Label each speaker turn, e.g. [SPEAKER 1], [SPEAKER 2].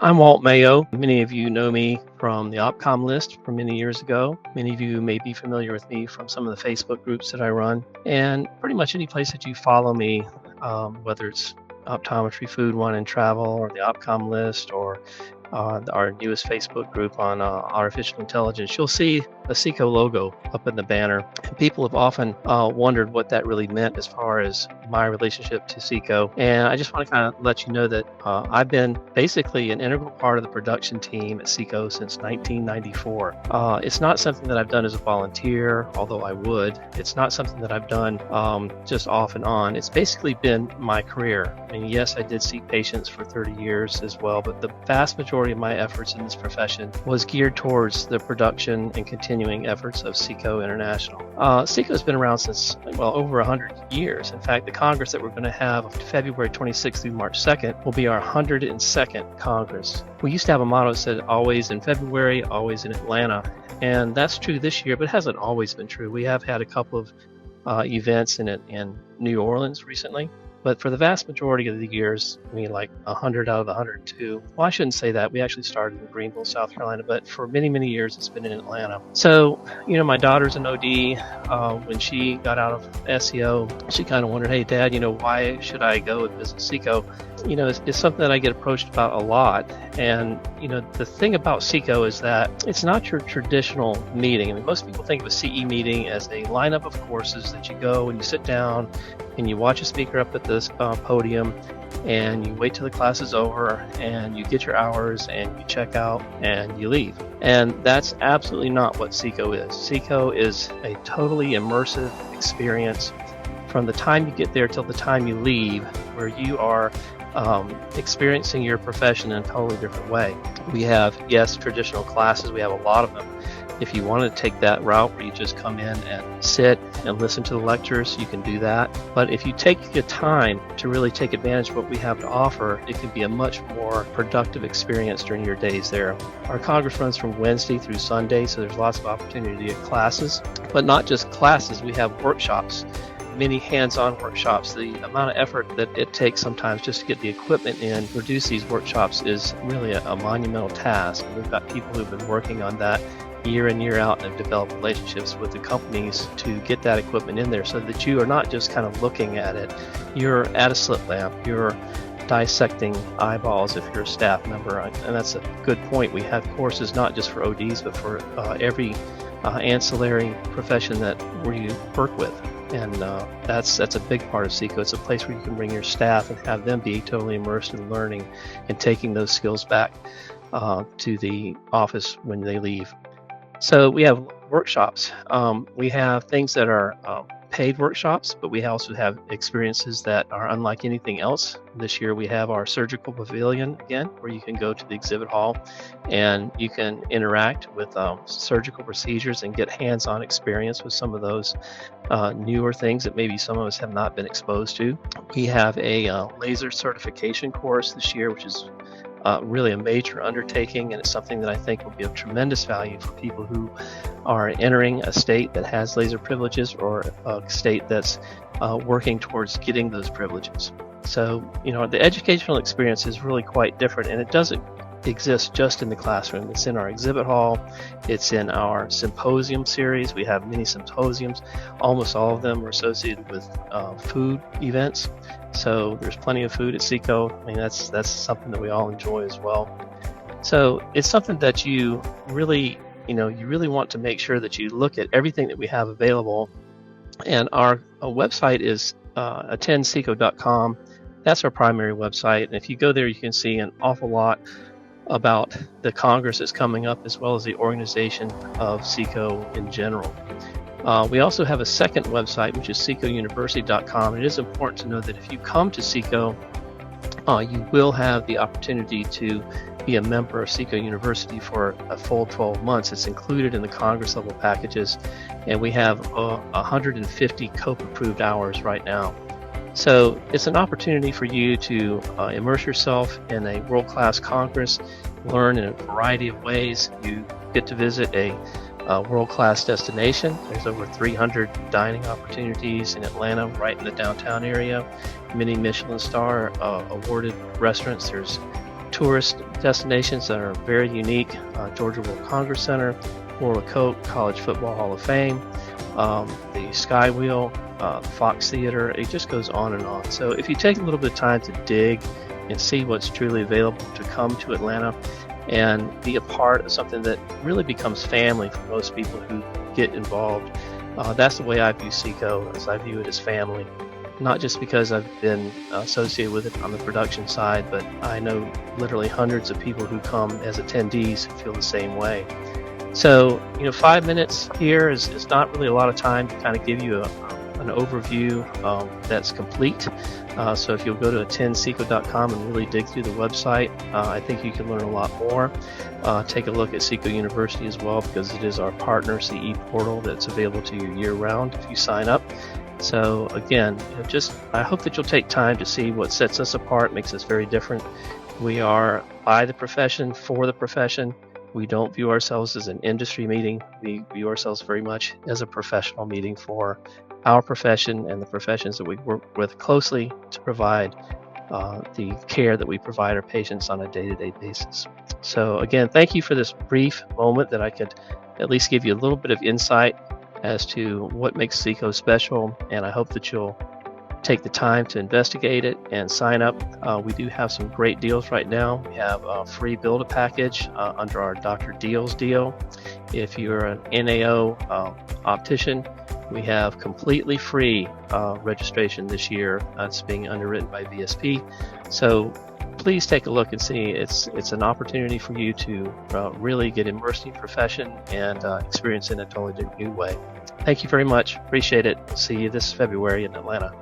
[SPEAKER 1] I'm Walt Mayo. Many of you know me from the OpCom list from many years ago. Many of you may be familiar with me from some of the Facebook groups that I run. And pretty much any place that you follow me, whether it's Optometry, Food, Wine, and Travel, or the OpCom list, or our newest Facebook group on artificial intelligence, you'll see a SECO logo up in the banner. And people have often wondered what that really meant as far as my relationship to SECO. And I just want to kind of let you know that I've been basically an integral part of the production team at SECO since 1994. It's not something that I've done as a volunteer, although I would. It's not something that I've done just off and on. It's basically been my career. I mean, yes, I did see patients for 30 years as well, but the vast majority of my efforts in this profession was geared towards the production and continuing efforts of SECO International. SECO has been around since, well, over 100 years. In fact, the Congress that we're going to have February 26th through March 2nd will be our 102nd Congress. We used to have a motto that said, always in February, always in Atlanta. And that's true this year, but it hasn't always been true. We have had a couple of events in New Orleans recently. But for the vast majority of the years, I mean, like 100 out of the 102. Well, I shouldn't say that. We actually started in Greenville, South Carolina, but for many, many years, it's been in Atlanta. So, you know, my daughter's an OD. When she got out of SEO, she kind of wondered, hey, Dad, you know, why should I go and visit SECO? You know, it's something that I get approached about a lot. And, you know, the thing about SECO is that it's not your traditional meeting. I mean, most people think of a CE meeting as a lineup of courses that you go and you sit down and you watch a speaker up at this podium and you wait till the class is over and you get your hours and you check out and you leave. And that's absolutely not what SECO is. SECO is a totally immersive experience from the time you get there till the time you leave, where you are experiencing your profession in a totally different way. We have, yes, traditional classes. We have a lot of them. If you want to take that route where you just come in and sit and listen to the lectures, you can do that. But if you take the time to really take advantage of what we have to offer, it can be a much more productive experience during your days there. Our Congress runs from Wednesday through Sunday, so there's lots of opportunity to get classes. But not just classes, we have workshops. Many hands-on workshops. The amount of effort that it takes sometimes just to get the equipment in, produce these workshops is really a monumental task. And we've got people who've been working on that year in, year out, and have developed relationships with the companies to get that equipment in there so that you are not just kind of looking at it. You're at a slit lamp. You're dissecting eyeballs if you're a staff member. And that's a good point. We have courses not just for ODs, but for every ancillary profession that we work with. And that's a big part of SECO. It's a place where you can bring your staff and have them be totally immersed in learning and taking those skills back to the office when they leave. So we have workshops. We have things that are paid workshops, but we also have experiences that are unlike anything else. This year we have our surgical pavilion again, where you can go to the exhibit hall and you can interact with surgical procedures and get hands-on experience with some of those newer things that maybe some of us have not been exposed to. We have a laser certification course this year, which is really a major undertaking, and it's something that I think will be of tremendous value for people who are entering a state that has laser privileges or a state that's working towards getting those privileges. So, you know, the educational experience is really quite different, and it doesn't exist just in the classroom. It's in our exhibit hall. It's in our symposium series. We have many symposiums. Almost all of them are associated with food events. So there's plenty of food at SECO. I mean, that's something that we all enjoy as well. So it's something that you really want to make sure that you look at everything that we have available. And our website is attendseco.com. That's our primary website. And if you go there, you can see an awful lot about the Congress that's coming up, as well as the organization of SECO in general. We also have a second website, which is secouniversity.com. It is important to know that if you come to SECO, you will have the opportunity to be a member of SECO University for a full 12 months. It's included in the Congress level packages, and we have 150 COPE-approved hours right now. So it's an opportunity for you to immerse yourself in a world-class Congress, learn in a variety of ways. You get to visit a world-class destination. There's over 300 dining opportunities in Atlanta, right in the downtown area. Many Michelin star awarded restaurants. There's tourist destinations that are very unique. Georgia World Congress Center, Laurel Coat College Football Hall of Fame, the Sky Wheel, Fox Theater. It just goes on and on. So if you take a little bit of time to dig and see what's truly available to come to Atlanta and be a part of something that really becomes family for most people who get involved, that's the way I view SECO, as I view it as family. Not just because I've been associated with it on the production side, but I know literally hundreds of people who come as attendees who feel the same way. So, 5 minutes here is not really a lot of time to kind of give you an overview that's complete. So if you'll go to attendseco.com and really dig through the website, I think you can learn a lot more. Take a look at SECO University as well, because it is our partner CE portal that's available to you year-round if you sign up. So again, I hope that you'll take time to see what sets us apart, makes us very different. We are by the profession, for the profession. We don't view ourselves as an industry meeting. We view ourselves very much as a professional meeting for our profession and the professions that we work with closely to provide the care that we provide our patients on a day-to-day basis. So again, thank you for this brief moment that I could at least give you a little bit of insight as to what makes SECO special, and I hope that you'll take the time to investigate it and sign up. We do have some great deals right now. We have a free Build-A-Package under our Dr. Deals deal. If you're an NAO optician, we have completely free registration this year. It's being underwritten by VSP. So please take a look and see. It's an opportunity for you to really get immersed in your profession and experience it in a totally new way. Thank you very much. Appreciate it. See you this February in Atlanta.